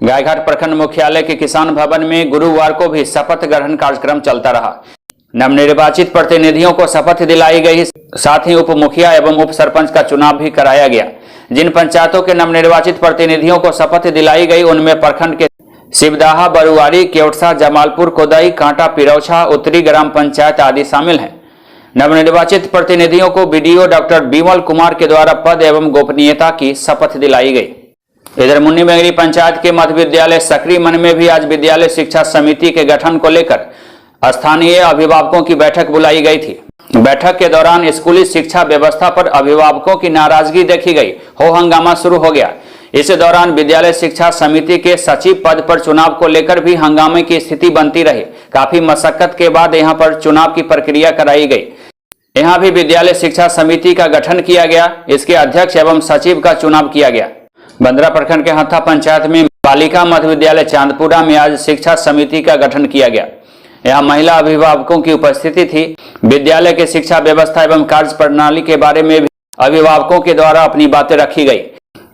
गायघाट प्रखंड मुख्यालय के किसान भवन में गुरुवार को भी शपथ ग्रहण कार्यक्रम चलता रहा। नवनिर्वाचित प्रतिनिधियों को शपथ दिलाई गई, साथ ही उप मुखिया एवं उप सरपंच का चुनाव भी कराया गया। जिन पंचायतों के नवनिर्वाचित प्रतिनिधियों को शपथ दिलाई गई उनमें प्रखंड के शिवदाहा, बरुआरी, केवटसा, जमालपुर, कोदई, कांटा, पिरौछा, उत्तरी ग्राम पंचायत आदि शामिल हैं। नवनिर्वाचित प्रतिनिधियों को बीडीओ डॉक्टर विमल कुमार के द्वारा पद एवं गोपनीयता की शपथ दिलाई गई। इधर मुन्नी बेंगरी पंचायत के मध्य विद्यालय सकरी मन में भी आज विद्यालय शिक्षा समिति के गठन को लेकर स्थानीय अभिभावकों की बैठक बुलाई गई थी। बैठक के दौरान स्कूली शिक्षा व्यवस्था पर अभिभावकों की नाराजगी देखी गई, हो हंगामा शुरू हो गया। इस दौरान विद्यालय शिक्षा समिति के सचिव पद पर चुनाव को लेकर भी हंगामे की स्थिति बनती रही। काफी मशक्कत के बाद यहां पर चुनाव की प्रक्रिया कराई गई। यहां भी विद्यालय शिक्षा समिति का गठन किया गया, इसके अध्यक्ष एवं सचिव का चुनाव किया गया। बंदरा प्रखंड के हत्था पंचायत में बालिका मध्य विद्यालय चांदपुरा में आज शिक्षा समिति का गठन किया गया। यहाँ महिला अभिभावकों की उपस्थिति थी। विद्यालय के शिक्षा व्यवस्था एवं कार्य प्रणाली के बारे में भी अभिभावकों के द्वारा अपनी बातें रखी गई।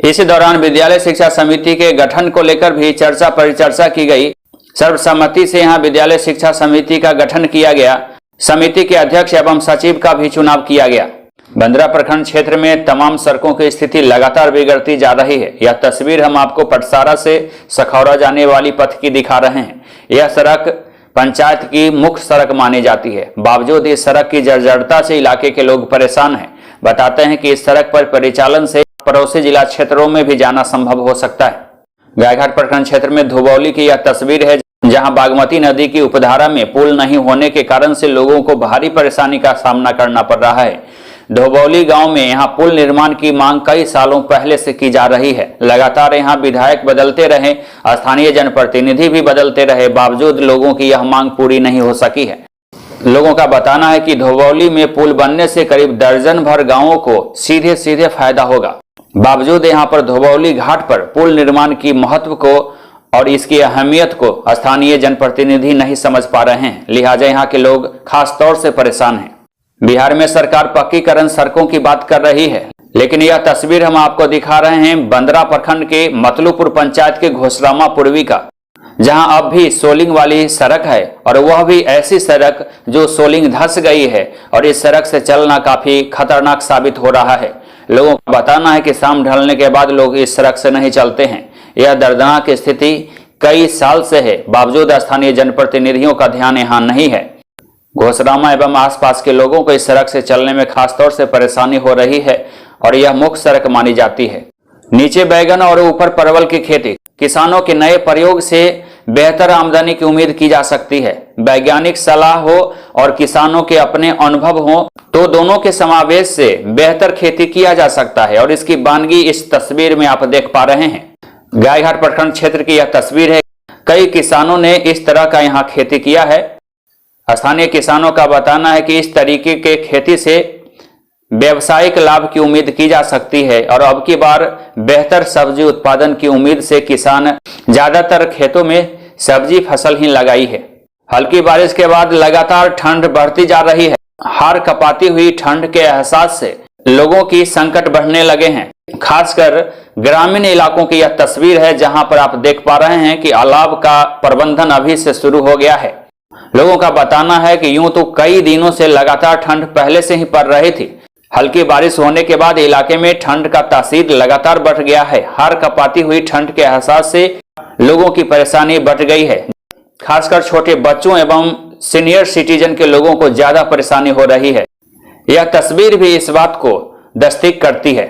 इस दौरान विद्यालय शिक्षा समिति के गठन को लेकर भी चर्चा परिचर्चा की गई। सर्वसम्मति से यहाँ विद्यालय शिक्षा समिति का गठन किया गया। समिति के अध्यक्ष एवं सचिव का भी चुनाव किया गया। बंदरा प्रखंड क्षेत्र में तमाम सड़कों की स्थिति लगातार बिगड़ती जा रही है। यह तस्वीर हम आपको पटसारा से सखौरा जाने वाली पथ की दिखा रहे हैं। यह सड़क पंचायत की मुख्य सड़क मानी जाती है। बावजूद इस सड़क की जर्जरता से इलाके के लोग परेशान हैं। बताते हैं कि इस सड़क पर परिचालन से पड़ोसी जिला क्षेत्रों में भी जाना संभव हो सकता है। गायघाट प्रखंड क्षेत्र में धुबौली की यह तस्वीर है, जहां बागमती नदी की उपधारा में पुल नहीं होने के कारण से लोगों को भारी परेशानी का सामना करना पड़ रहा है। धोबौली गांव में यहां पुल निर्माण की मांग कई सालों पहले से की जा रही है। लगातार यहां विधायक बदलते रहे, स्थानीय जनप्रतिनिधि भी बदलते रहे, बावजूद लोगों की यह मांग पूरी नहीं हो सकी है। लोगों का बताना है कि धोबौली में पुल बनने से करीब दर्जन भर गांवों को सीधे सीधे फायदा होगा। बावजूद यहां पर धोबौली घाट पर पुल निर्माण की महत्व को और इसकी अहमियत को स्थानीय जनप्रतिनिधि नहीं समझ पा रहे हैं। लिहाजा यहाँ के लोग खास तौर से परेशान हैं। बिहार में सरकार पक्कीकरण सड़कों की बात कर रही है, लेकिन यह तस्वीर हम आपको दिखा रहे हैं बंदरा प्रखंड के मतलूपुर पंचायत के घोसरामा पूर्वी का, जहां अब भी सोलिंग वाली सड़क है और वह भी ऐसी सड़क जो सोलिंग धंस गई है और इस सड़क से चलना काफी खतरनाक साबित हो रहा है। लोगों का बताना है कि शाम ढलने के बाद लोग इस सड़क से नहीं चलते हैं। यह दर्दनाक स्थिति कई साल से है, बावजूद स्थानीय जनप्रतिनिधियों का ध्यान यहाँ नहीं है। घोसरामा एवं आसपास के लोगों को इस सड़क से चलने में खासतौर से परेशानी हो रही है और यह मुख्य सड़क मानी जाती है। नीचे बैगन और ऊपर परवल की खेती। किसानों के नए प्रयोग से बेहतर आमदनी की उम्मीद की जा सकती है। वैज्ञानिक सलाह हो और किसानों के अपने अनुभव हो तो दोनों के समावेश से बेहतर खेती किया जा सकता है और इसकी वानगी इस तस्वीर में आप देख पा रहे हैं। गायघाट प्रखंड क्षेत्र की यह तस्वीर है। कई किसानों ने इस तरह का यहाँ खेती किया है। स्थानीय किसानों का बताना है कि इस तरीके के खेती से व्यवसायिक लाभ की उम्मीद की जा सकती है और अब की बार बेहतर सब्जी उत्पादन की उम्मीद से किसान ज्यादातर खेतों में सब्जी फसल ही लगाई है। हल्की बारिश के बाद लगातार ठंड बढ़ती जा रही है। हार कपाती हुई ठंड के एहसास से लोगों की संकट बढ़ने लगे हैं। खासकर ग्रामीण इलाकों की यह तस्वीर है, जहां पर आप देख पा रहे हैं कि अलाव का प्रबंधन अभी से शुरू हो गया है। लोगों का बताना है कि यूं तो कई दिनों से लगातार ठंड पहले से ही पड़ रही थी। हल्की बारिश होने के बाद इलाके में ठंड का तासीर लगातार बढ़ गया है। हार कपाती हुई ठंड के एहसास से लोगों की परेशानी बढ़ गई है। खासकर छोटे बच्चों एवं सीनियर सिटीजन के लोगों को ज्यादा परेशानी हो रही है। यह तस्वीर भी इस बात को दस्तक करती है।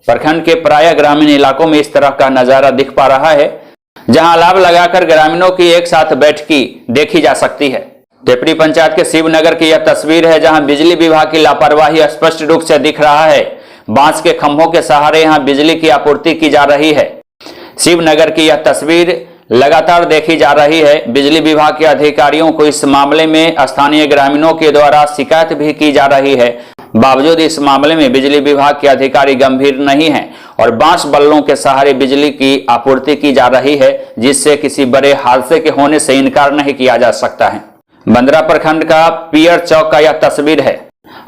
प्रखंड के प्राय ग्रामीण इलाकों में इस तरह का नजारा दिख पा रहा है, जहां लाभ लगाकर ग्रामीणों की एक साथ बैठकी देखी जा सकती है। टेपरी पंचायत के शिवनगर की यह तस्वीर है, जहां बिजली विभाग की लापरवाही स्पष्ट रूप से दिख रहा है। बांस के खंभों के सहारे यहां बिजली की आपूर्ति की जा रही है। शिवनगर की यह तस्वीर लगातार देखी जा रही है। बिजली विभाग के अधिकारियों को इस मामले में स्थानीय ग्रामीणों के द्वारा शिकायत भी की जा रही है। बावजूद इस मामले में बिजली विभाग के अधिकारी गंभीर नहीं हैं और बांस बल्लों के सहारे बिजली की आपूर्ति की जा रही है, जिससे किसी बड़े हादसे के होने से इनकार नहीं किया जा सकता है। बंदरा प्रखंड का पियर चौक का यह तस्वीर है।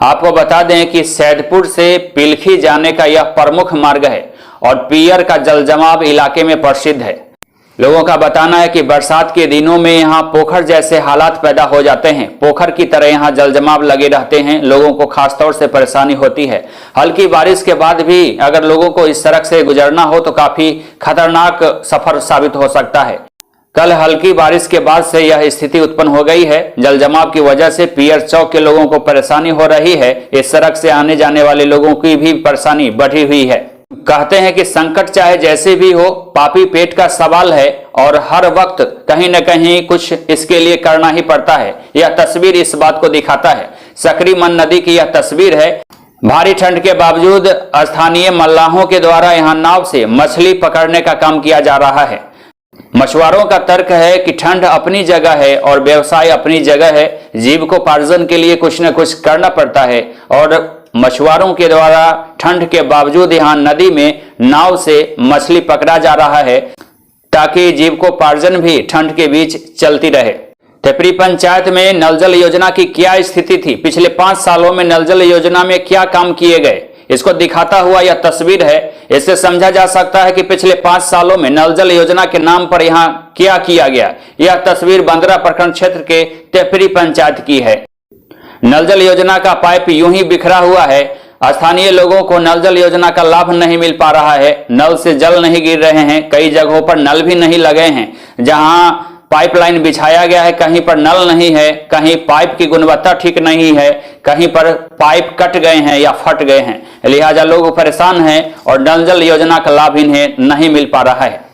आपको बता दें कि सैदपुर से पिलखी जाने का यह प्रमुख मार्ग है और पियर का जलजमाव इलाके में प्रसिद्ध है। लोगों का बताना है कि बरसात के दिनों में यहाँ पोखर जैसे हालात पैदा हो जाते हैं। पोखर की तरह यहाँ जल जमाव लगे रहते हैं। लोगों को खासतौर से परेशानी होती है। हल्की बारिश के बाद भी अगर लोगों को इस सड़क से गुजरना हो तो काफी खतरनाक सफर साबित हो सकता है। कल हल्की बारिश के बाद से यह स्थिति उत्पन्न हो गई है। जल जमाव की वजह से पियर चौक के लोगों को परेशानी हो रही है। इस सड़क से आने जाने वाले लोगों की भी परेशानी बढ़ी हुई है। कहते हैं कि संकट चाहे जैसे भी हो, पापी पेट का सवाल है और हर वक्त कहीं न कहीं कुछ इसके लिए करना ही पड़ता है। यह तस्वीर इस बात को दिखाता है। सकरीमन नदी की यह तस्वीर है। भारी ठंड के बावजूद स्थानीय मल्लाहों के द्वारा यहाँ नाव से मछली पकड़ने का काम किया जा रहा है। मछुआरों का तर्क है कि ठंड अपनी जगह है और व्यवसाय अपनी जगह है। जीविकोपार्जन के लिए कुछ न कुछ करना पड़ता है और मछुआरों के द्वारा ठंड के बावजूद यहाँ नदी में नाव से मछली पकड़ा जा रहा है ताकि जीविकोपार्जन भी ठंड के बीच चलती रहे। टेपरी पंचायत में नल जल योजना की क्या स्थिति थी, पिछले 5 सालों में नल जल योजना में क्या काम किए गए, इसको दिखाता हुआ यह तस्वीर है। इससे समझा जा सकता है कि पिछले 5 सालों में नल जल योजना के नाम पर यहाँ क्या किया गया। यह तस्वीर बंदरा प्रखंड क्षेत्र के टेपरी पंचायत की है। नल जल योजना का पाइप यूं ही बिखरा हुआ है। स्थानीय लोगों को नल जल योजना का लाभ नहीं मिल पा रहा है। नल से जल नहीं गिर रहे हैं। कई जगहों पर नल भी नहीं लगे हैं। जहां पाइपलाइन बिछाया गया है कहीं पर नल नहीं है, कहीं पाइप की गुणवत्ता ठीक नहीं है, कहीं पर पाइप कट गए हैं या फट गए हैं। लिहाजा लोग परेशान हैं और नल जल योजना का लाभ इन्हें नहीं मिल पा रहा है।